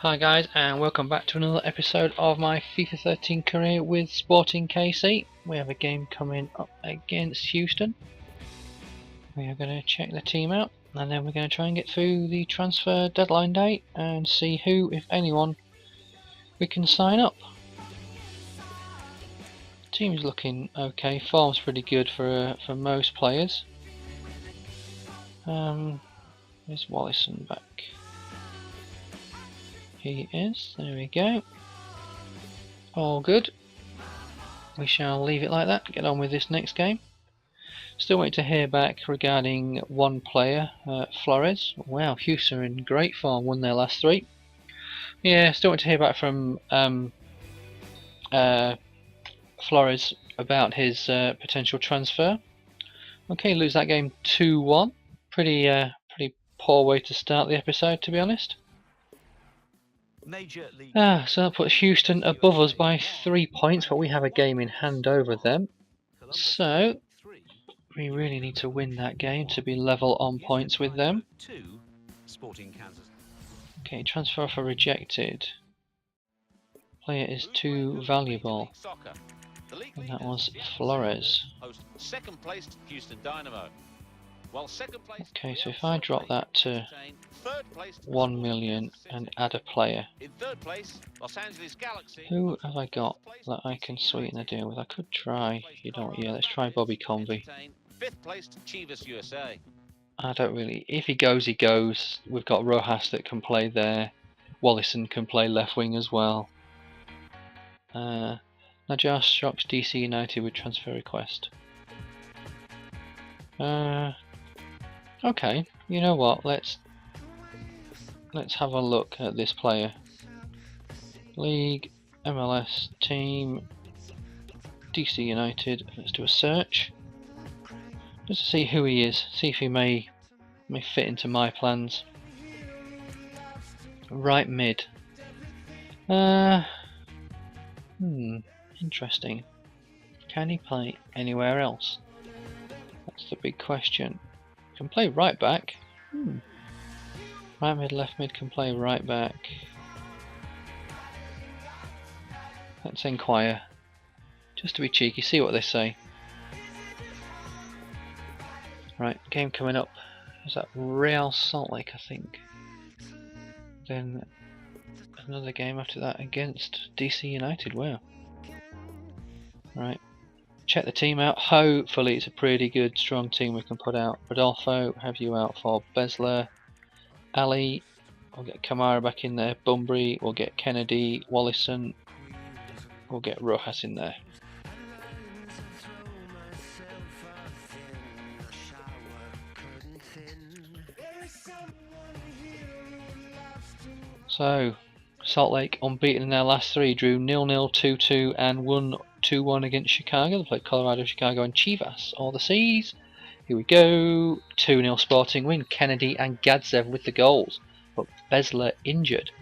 Hi guys, and welcome back to another episode of my FIFA 13 career with Sporting KC. We have a game coming up against Houston. We are going to check the team out, and then we're going to try and get through the transfer deadline date and see who, if anyone, we can sign up. Team's looking okay. Form's pretty good for most players. There's Wallison back. He is. There we go. All good. We shall leave it like that. Get on with this next game. Still waiting to hear back regarding one player, Flores. Wow, Houston are in great form. Won their last three. Yeah, still waiting to hear back from Flores about his potential transfer. Okay, lose that game 2-1. Pretty poor way to start the episode, to be honest. So that puts Houston above us by 3 points, but we have a game in hand over them. So we really need to win that game to be level on points with them. Okay, transfer offer rejected. Player is too valuable. And that was Flores. Okay, so if I drop that to 1 million and add a player, who have I got that I can sweeten the deal with? I could try, let's try Bobby Convey. I don't really, if he goes, he goes. We've got Rojas that can play there. Wallison can play left wing as well. Najar shocks DC United with transfer request. Okay, you know what? Let's have a look at this player. League, MLS, team, DC United. Let's do a search just to see who he is. See if he may fit into my plans. Right mid. Interesting. Can he play anywhere else? That's the big question. Can play right back. Right mid, left mid, can play right back. Let's inquire. Just to be cheeky, see what they say. Right, game coming up. Is that Real Salt Lake, I think. Then another game after that against DC United. Wow. Right. Check the team out. Hopefully it's a pretty good, strong team we can put out. Rodolfo, have you out for Besler. Ali, we'll get Kamara back in there. Bunbury, we'll get Kennedy. Wallison, we'll get Rojas in there. So, Salt Lake unbeaten in their last three, drew 0-0, 2-2 and won 2-1 against Chicago. They played Colorado, Chicago and Chivas, all the C's. Here we go, 2-0 Sporting win. Kennedy and Gadzev with the goals, but Besler injured.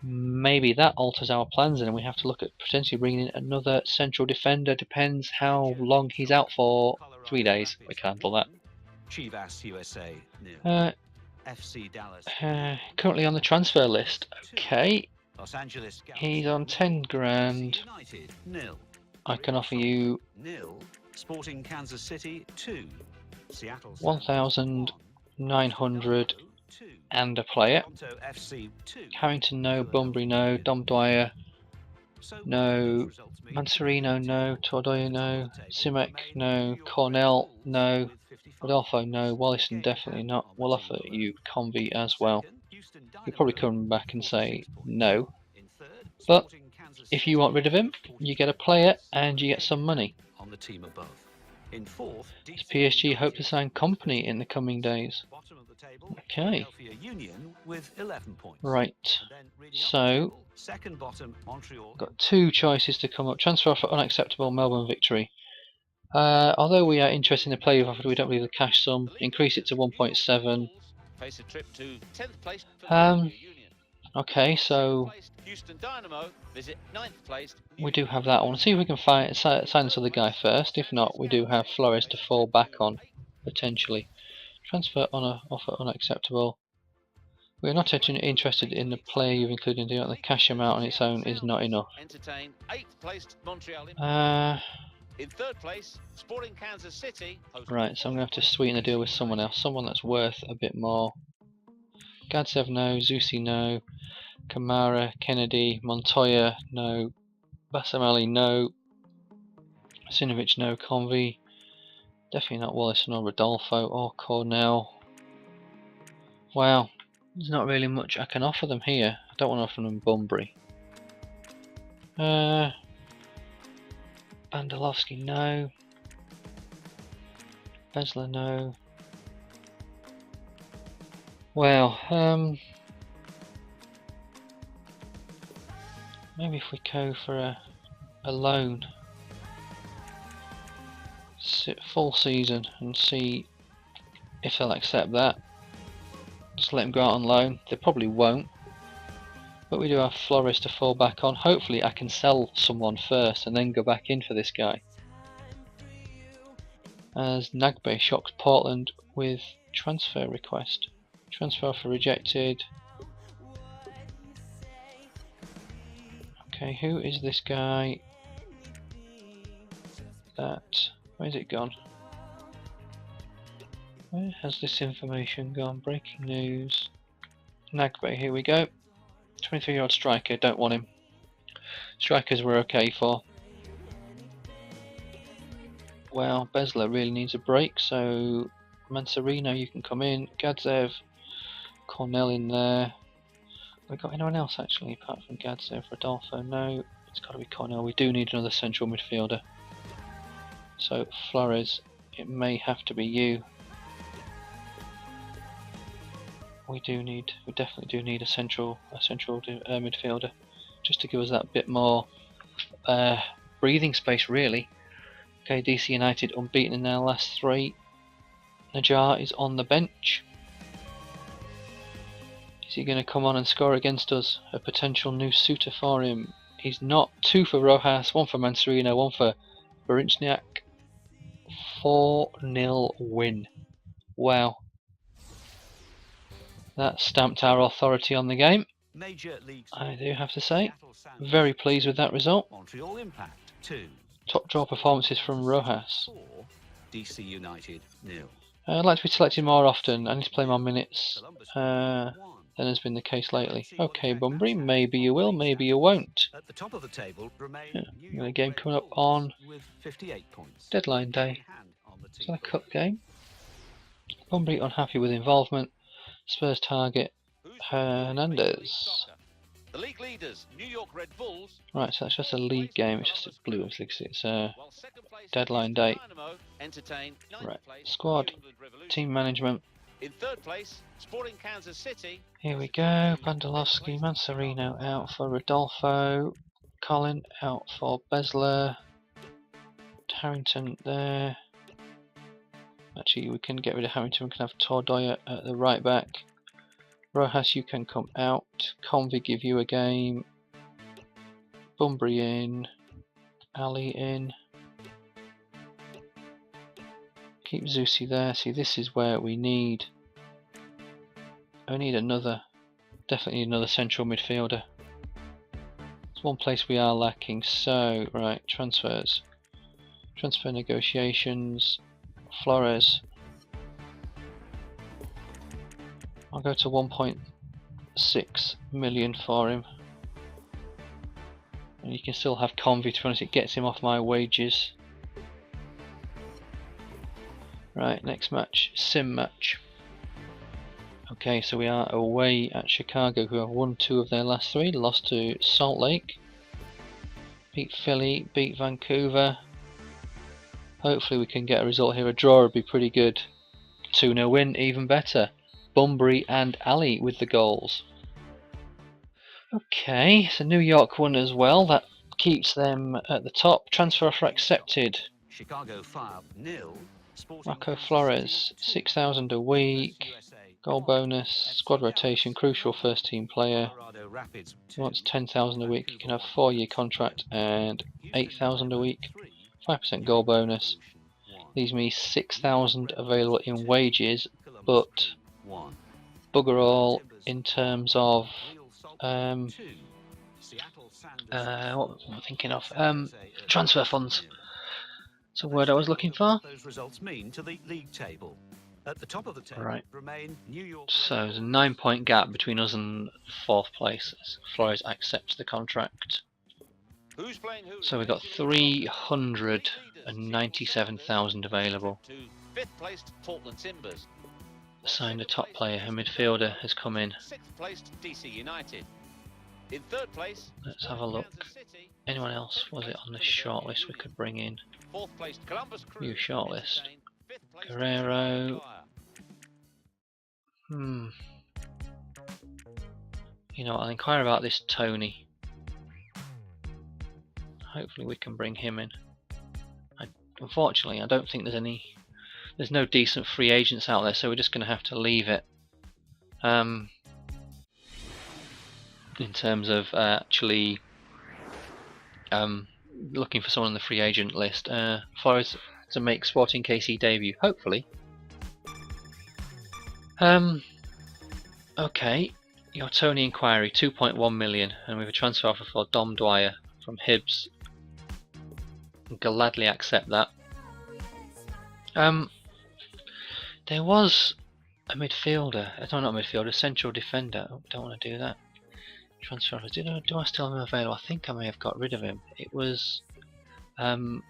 Maybe that alters our plans and we have to look at potentially bringing in another central defender. Depends how long he's out for. 3 days, we can't handle that. Chivas USA. FC Dallas. Currently on the transfer list. Okay. He's on 10 grand. I can offer you 1,900 and a player. Harrington no, Bunbury no, Dom Dwyer no, Manserino no, Tordoya no, Simek no, Cornell no, Rodolfo no, Wallison definitely not. We'll offer you Convey as well. You'll probably come back and say no, but if you want rid of him, you get a player and you get some money. Does PSG hope to sign Company in the coming days? Okay. Right. So, got two choices to come up. Transfer offer unacceptable, Melbourne victory. Although we are interested in the player offer, we don't believe the cash sum. Increase it to 1.7. Okay, so we do have that one. See if we can sign this other guy first. If not, we do have Flores to fall back on, potentially. Transfer offer unacceptable. We're not actually interested in the player you've included in the cash amount on its own is not enough. Entertain 8th placed Montreal. In 3rd place, Sporting Kansas City. Right, so I'm going to have to sweeten the deal with someone else, someone that's worth a bit more. Gadzev no, Zusi no, Kamara, Kennedy, Montoya no, Basamali no, Sinovic no, Convey, definitely not Wallace nor Rodolfo or Cornell. Wow, there's not really much I can offer them here. I don't want to offer them Bunbury. Bandelovsky no, Besler no. Well, maybe if we go for a loan, full season, and see if they'll accept that. Just let them go out on loan. They probably won't, but we do have Flores to fall back on. Hopefully I can sell someone first and then go back in for this guy. As Nagbe shocks Portland with transfer request. Transfer offer rejected. Okay, who is this guy? Where's it gone? Where has this information gone? Breaking news. Nagbe, here we go. 23-year-old striker, don't want him. Strikers we're okay for. Well, Besler really needs a break, so Manserino, you can come in. Gadzev, Cornell in there. We got anyone else actually apart from Gadzev? Rodolfo, no. It's got to be Cornell. We do need another central midfielder. So Flores, it may have to be you. We definitely do need a central midfielder, just to give us that bit more breathing space, really. Okay, DC United unbeaten in their last 3. Najar is on the bench. Is he going to come on and score against us? A potential new suitor for him. He's not. 2 for Rojas, 1 for Manserino, 1 for Barichniak. 4-0 win. Wow. That stamped our authority on the game. I do have to say. Very pleased with that result. Top draw performances from Rojas. DC United 0. I'd like to be selected more often. I need to play more minutes than has been the case lately. Okay, Bunbury, maybe you will, maybe you won't. At the top of the table A game coming up on deadline day. Is that a cup game? Bunbury unhappy with involvement. Spurs target Hernandez. The league leaders, New York Red Bulls. Right, so that's just a league game. It's just a blue league. It's a deadline date. Right, squad, team management. In 3rd place, Sporting Kansas City. Here we go. Bandelovsky, Manserino out for Rodolfo. Colin out for Besler. Harrington there. Actually, we can get rid of Harrington. We can have Tordoya at the right back. Rojas, you can come out. Convey, give you a game. Bunbury in. Ali in. Keep Zusi there. See, this is where we need. I need another. Definitely need another central midfielder. It's one place we are lacking. So, right, transfers. Transfer negotiations. Flores. I'll go to 1.6 million for him. And you can still have Convey, to be honest, it gets him off my wages. Right, next match, sim match. Okay, so we are away at Chicago, who have won 2 of their last 3, lost to Salt Lake. Beat Philly, beat Vancouver. Hopefully we can get a result here. A draw would be pretty good. 2-0 win, even better. Bunbury and Ali with the goals. Okay, so New York won as well. That keeps them at the top. Transfer offer accepted. Chicago 5-0. Marco Flores, 6,000 a week. Goal bonus, squad rotation, crucial first team player. He wants 10,000 a week. You can have 4-year contract and 8,000 a week. 5% goal bonus. Leaves me 6,000 available in wages, but bugger all, in terms of what am I thinking of? Transfer funds. That's a word I was looking for. Those results mean to the league table. At the top of the table remain New York. So there's a 9-point gap between us and 4th place. Flores accepts the contract. So we've got 397,000 available. Signed a top player, a midfielder has come in. 6th placed DC United. In 3rd place, let's have a look. Anyone else was it on the shortlist we could bring in? 4th placed Columbus Crew. New shortlist. Guerrero. You know what, I'll inquire about this Tony. Hopefully we can bring him in. Unfortunately, I don't think there's no decent free agents out there, so we're just going to have to leave it. In terms of actually looking for someone on the free agent list. Flores to make Sporting KC debut, hopefully. Okay, your Tony inquiry, 2.1 million, and we have a transfer offer for Dom Dwyer from Hibs. I'll gladly accept that. There was a midfielder, not a midfielder, a central defender. Oh, don't want to do that. Transfer offer. Do I still have him available? I think I may have got rid of him. It was, I'm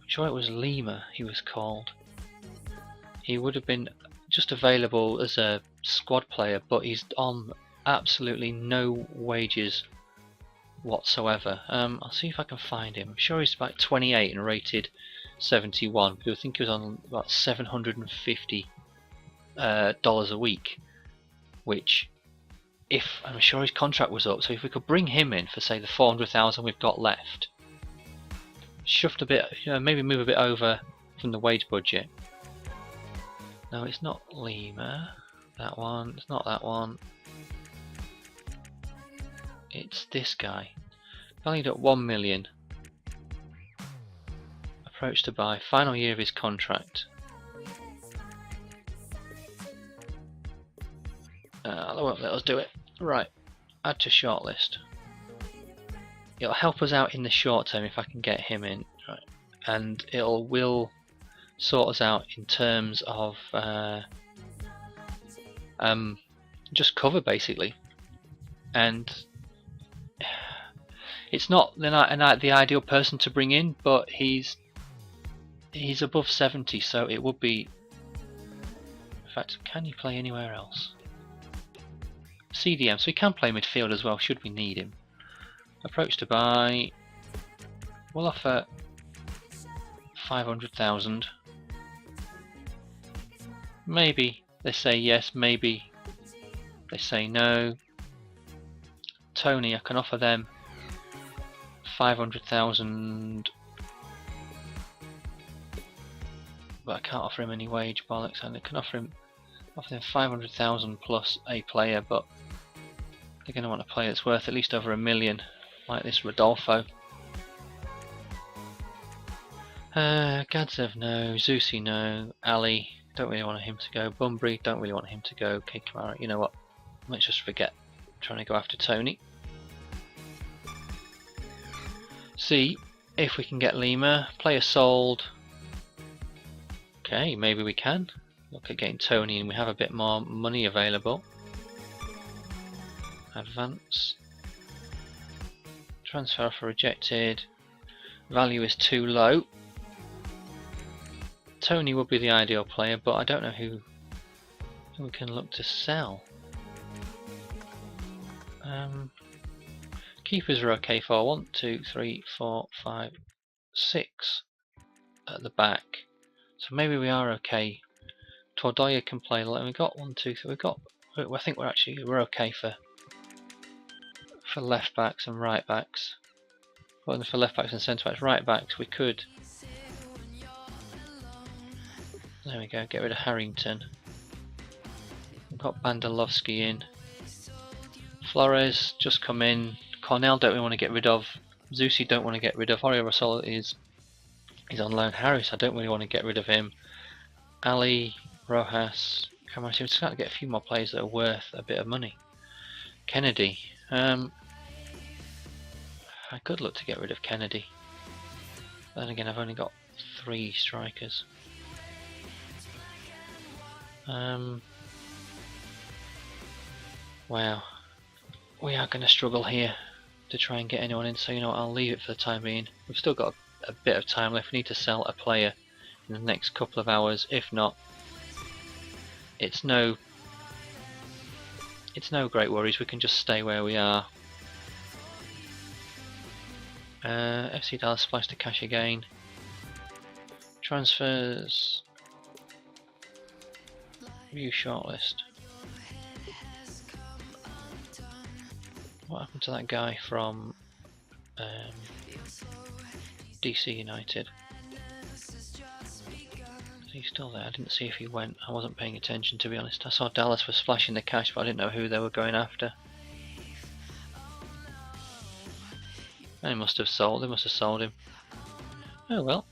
sure it was Lima. He was called. He would have been just available as a squad player, but he's on absolutely no wages whatsoever. I'll see if I can find him. I'm sure he's about 28 and rated 71. I think he was on about $750 a week, which, I'm sure his contract was up. So if we could bring him in for say the 400,000 we've got left, shift a bit, maybe move a bit over from the wage budget. No, it's not Lima. That one. It's not that one. It's this guy. Valued at 1 million. Approach to buy. Final year of his contract. They won't let us do it. Right. Add to shortlist. It'll help us out in the short term if I can get him in. Right. And will sort us out in terms of just cover basically. And it's not the ideal person to bring in, but he's above 70, so it would be. In fact, can he play anywhere else? CDM, so he can play midfield as well should we need him. Approach to buy. We'll offer 500,000. Maybe they say yes, maybe they say no. Tony, I can offer them 500,000, but I can't offer him any wage bollocks. And I can offer them 500,000 plus a player, but they're going to want a player that's worth at least over $1 million, like this Rodolfo. Gadzev no, Zusi no, Ali don't really want him to go, Bunbury don't really want him to go, K Kamara, you know what, let's just forget trying to go after Tony. See if we can get Lima, player sold. Okay, maybe we can look at getting Tony and we have a bit more money available. Advance. Transfer offer rejected. Value is too low. Tony would be the ideal player, but I don't know who we can look to sell. Keepers are okay for 1, 2, 3, 4, 5, 6 at the back. So maybe we are okay. Tordoya can play. We got 1, 2, 3. I think we're okay for left backs and right backs. Well, for left backs and centre backs, right backs we could. There we go. Get rid of Harrington. We've got Bandalovsky in. Flores just come in. Cornell don't we want to get rid of. Zusi don't want to get rid of. Jorge Rosol is on loan. Harris I don't really want to get rid of him. Ali, Rojas, Come on, so we're starting to get a few more players that are worth a bit of money. Kennedy. I could look to get rid of Kennedy. Then again, I've only got 3 strikers. Wow. We are going to struggle here to try and get anyone in, so you know what, I'll leave it for the time being. We've still got a bit of time left. We need to sell a player in the next couple of hours. If not, it's no great worries. We can just stay where we are. FC Dallas splash to cash again. Transfers. View shortlist. What happened to that guy from DC United? Is he still there? I didn't see if he went. I wasn't paying attention, to be honest. I saw Dallas was splashing the cash, but I didn't know who they were going after. They must have sold. They must have sold him. Oh well.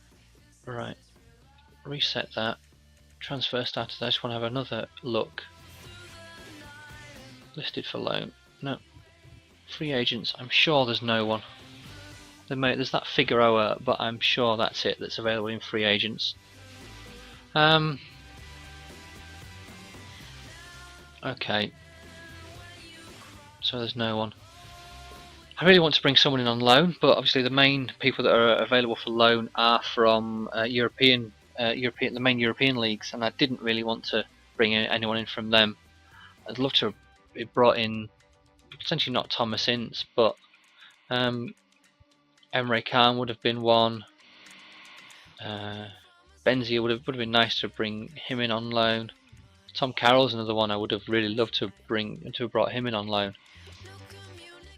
Right. Reset that. Transfer status. I just want to have another look. Listed for loan. No. Free agents. I'm sure there's no one. There's that Figueroa, but I'm sure that's it. That's available in free agents. Okay. So there's no one. I really want to bring someone in on loan, but obviously the main people that are available for loan are from the main European leagues, and I didn't really want to bring anyone in from them. I'd love to have brought in, potentially not Thomas Ince, but Emre Can would have been one. Benzia would have been nice to bring him in on loan. Tom Carroll's another one I would have really loved to have brought him in on loan.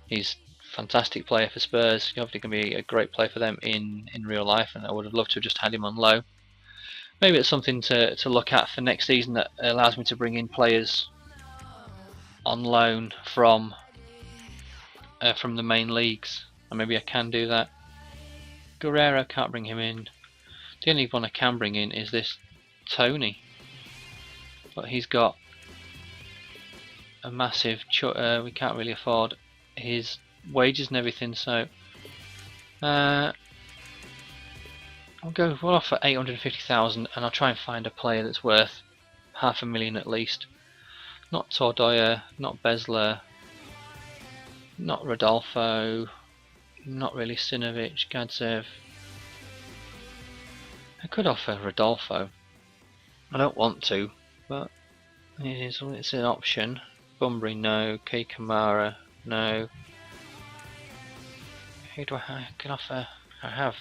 He's a fantastic player for Spurs. He's obviously going to be a great player for them in real life, and I would have loved to have just had him on loan. Maybe it's something to look at for next season that allows me to bring in players on loan from the main leagues, and maybe I can do that. Guerrero, can't bring him in. The only one I can bring in is this Tony, but he's got a massive we can't really afford his wages and everything, so we'll offer 850,000, and I'll try and find a player that's worth $500,000 at least. Not Tordoya, not Besler, not Rodolfo, not really Sinovic, Gadzev. I could offer Rodolfo. I don't want to, but it's an option. Bunbury, no. K Kamara, no. Who do I can offer? I've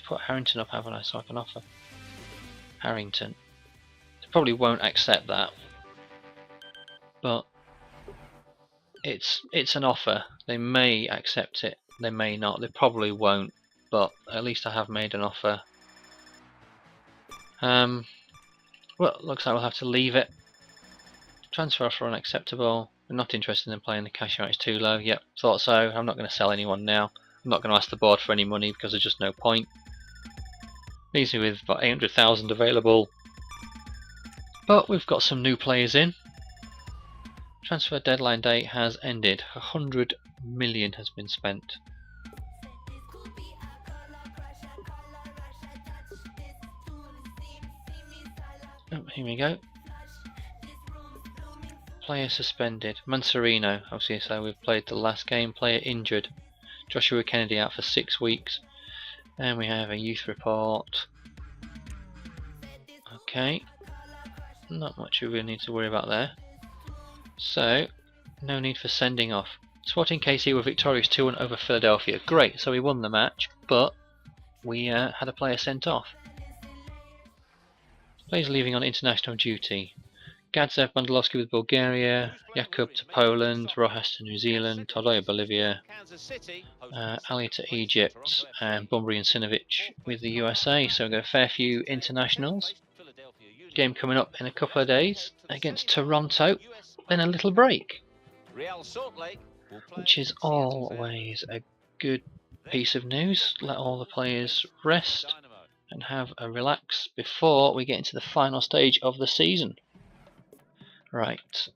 put Harrington up, haven't I? So I can offer Harrington. They probably won't accept that, but it's an offer. They may accept it. They may not. They probably won't. But at least I have made an offer. Well, looks like we'll have to leave it. Transfer offer unacceptable. I'm not interested in playing the cash out. It's too low. Yep, thought so. I'm not going to sell anyone now. I'm not going to ask the board for any money because there's just no point. Leaves me with about 800,000 available. But we've got some new players in. Transfer deadline date has ended. 100 million has been spent. Oh, here we go. Player suspended. Mansurino, obviously, so we've played the last game. Player injured. Joshua Kennedy out for 6 weeks. And we have a youth report. Okay. Not much we really need to worry about there. So, no need for sending off. Sporting KC were victorious 2-1 over Philadelphia. Great, so we won the match, but we had a player sent off. Players leaving on international duty. Gadzev Bandelovsky with Bulgaria, Jakub to Poland, Rojas to New Zealand, Tordoya Bolivia, Ali to Egypt, and Bunbury and Sinovic with the USA. So we've got a fair few internationals. Game coming up in a couple of days against Toronto, then a little break, which is always a good piece of news. Let all the players rest and have a relax before we get into the final stage of the season. Right,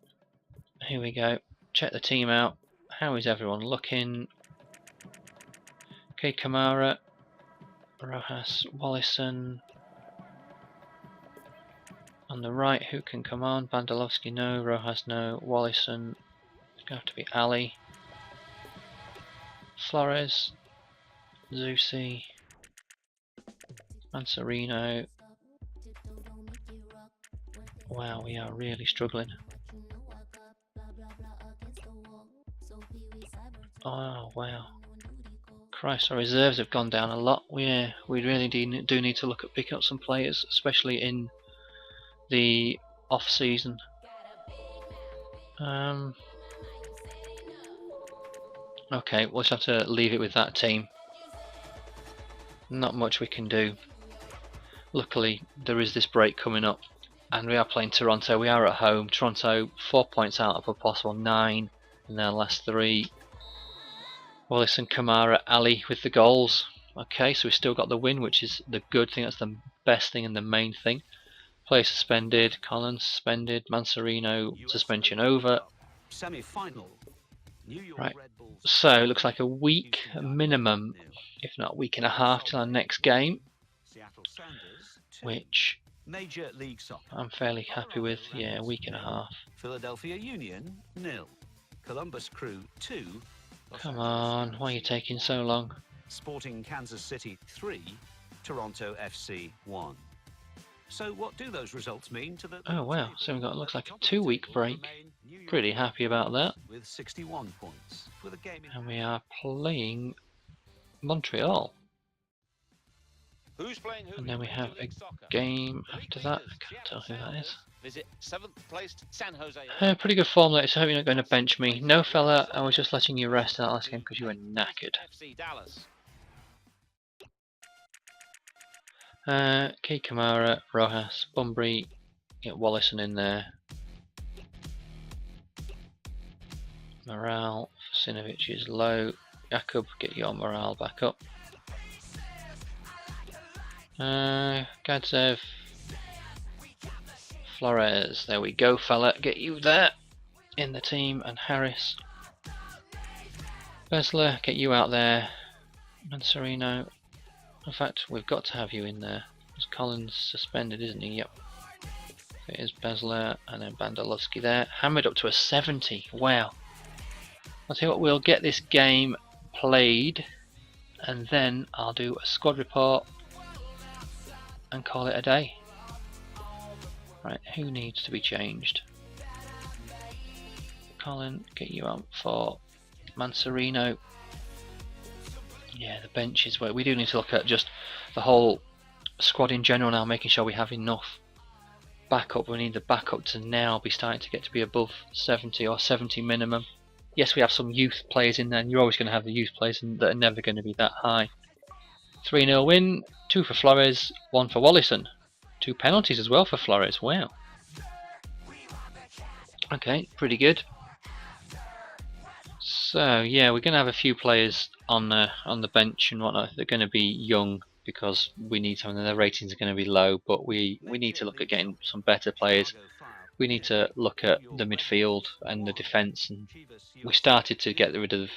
here we go. Check the team out. How is everyone looking? Okay, Kamara, Rojas, Wallison. On the right, who can come on? Bandalovsky, no. Rojas, no. Wallison, it's going to have to be Ali. Flores, Zusi, Manserino. Wow, we are really struggling. Oh, wow. Christ, our reserves have gone down a lot. We really do need to look at picking up some players, especially in the off season. Okay, we'll just have to leave it with that team. Not much we can do. Luckily, there is this break coming up, and we are playing Toronto. We are at home. Toronto 4 points out of a possible 9 in their last 3. Wallison, Kamara, Ali with the goals. Okay, so we've still got the win, which is the good thing. That's the best thing and the main thing. Player suspended, Collins suspended, Manserino suspension over. Right, so it looks like a week minimum, if not a week and a half, till our next game, which I'm fairly happy with. Yeah, a week and a half. Philadelphia Union 0, Columbus Crew 2. Come on, why are you taking so long? Sporting Kansas City 3, Toronto FC 1. So what do those results mean to the... Oh wow, so we've got, looks like a 2-week break. Pretty happy about that. With 61 points. And we are playing Montreal. Who's playing who? And then we have a game after that. I can't tell who that is. Visit 7th placed San Jose. Pretty good form later, so I hope you're not going to bench me. No fella, I was just letting you rest in that last game because you were knackered. FC Dallas. Key Kamara, Rojas, Bunbury, get Wallison in there. Morale, Sinovic is low. Jakub, get your morale back up. Gadzev, Flores, there we go fella, get you there in the team, and Harris. Besler, get you out there. Manserino, in fact we've got to have you in there. Is Collins suspended, isn't he? Yep. It is Besler, and then Bandalovsky there. Hammered up to a 70, wow. I'll tell you what, we'll get this game played and then I'll do a squad report and call it a day. Right, who needs to be changed? Colin, get you out for Manserino. Yeah, the bench is where we do need to look at just the whole squad in general now, making sure we have enough backup. We need the backup to now be starting to get to be above 70 or 70 minimum. Yes, we have some youth players in there, and you're always going to have the youth players that are never going to be that high. 3-0 win, 2 for Flores, 1 for Wallison. 2 penalties as well for Flores, wow. Okay, pretty good. So yeah, we're going to have a few players on the bench and whatnot. They're going to be young because we need some, and their ratings are going to be low, but we need to look at getting some better players. We need to look at the midfield and the defence, and we started to get rid of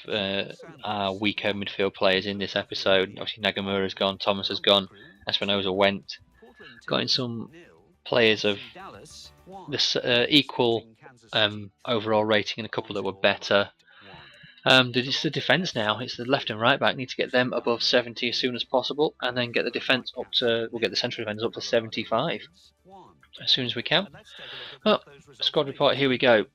our weaker midfield players in this episode. Obviously Nagamura's gone, Thomas has gone, Espinosa went. Got in some players of this equal overall rating and a couple that were better. It's the defence now, it's the left and right back, need to get them above 70 as soon as possible, and then get the defence up to, we'll get the central defenders up to 75 as soon as we can. Oh, squad report, here we go.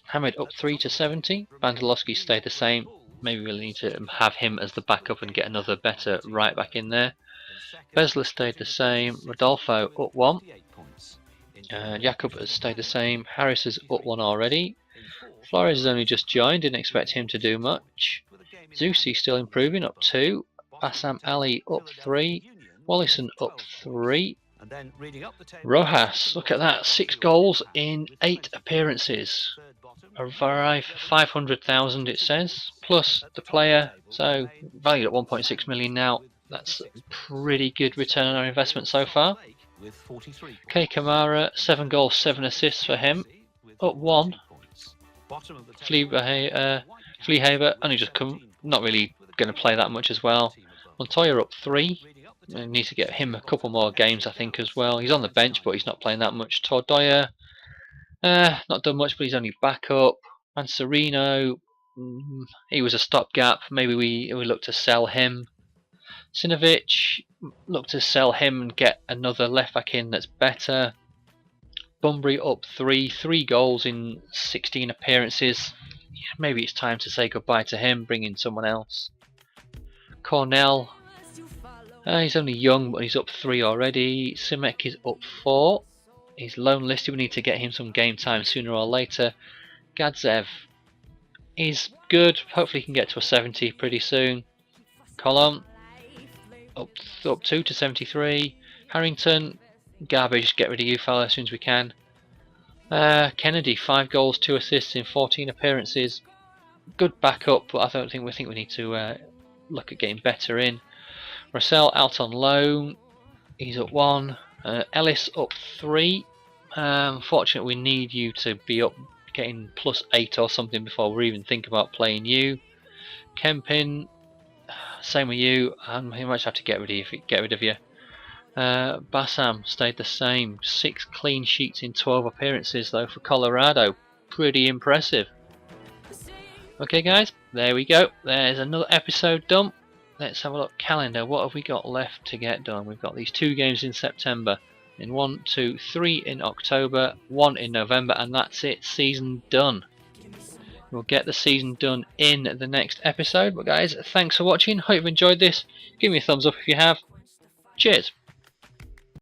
Hamid up 3 to 70, Bandalovsky stayed the same, maybe we'll need to have him as the backup and get another better right back in there. Besler stayed the same, Rodolfo up 1, Jakub has stayed the same, Harris is up 1 already, Flores has only just joined, didn't expect him to do much. Zusi still improving, up 2, Bassam Ali up 3, Wallison up 3, Rojas, look at that, 6 goals in 8 appearances. Arrive 500,000 it says, plus the player, so valued at 1.6 million now. That's a pretty good return on our investment so far. Okay, Kamara, 7 goals, 7 assists for him. up 1. Bottom of the Fleehaver only just come, not really going to play that much as well. Montoya up 3. Need to get him a couple more games, I think, as well. He's on the bench, but he's not playing that much. Tordoya, not done much, but he's only back up. And Sereno, he was a stopgap. Maybe we look to sell him. Sinovic, look to sell him and get another left back in that's better. Bunbury up 3 goals in 16 appearances. Maybe it's time to say goodbye to him, bring in someone else. Cornell, he's only young, but he's up 3 already. Simek is up 4. He's lone listed. We need to get him some game time sooner or later. Gadzev is good. Hopefully he can get to a 70 pretty soon. Column up 2 to 73. Harrington, garbage. Get rid of you fella as soon as we can. Kennedy, 5 goals, 2 assists in 14 appearances. Good backup, but I don't think we need to look at getting better in. Russell out on loan. He's up 1. Ellis up 3. Unfortunately, we need you to be up, getting +8 or something before we even think about playing you. Kempin, same with you. We might have to get rid of you. Bassam stayed the same. 6 clean sheets in 12 appearances though for Colorado. Pretty impressive. Okay guys, there we go. There's another episode done. Let's have a look. Calendar. What have we got left to get done? We've got these 2 games in September. In 1, 2, 3 in October, 1 in November, and that's it. Season done. We'll get the season done in the next episode. But guys, thanks for watching. Hope you've enjoyed this. Give me a thumbs up if you have. Cheers.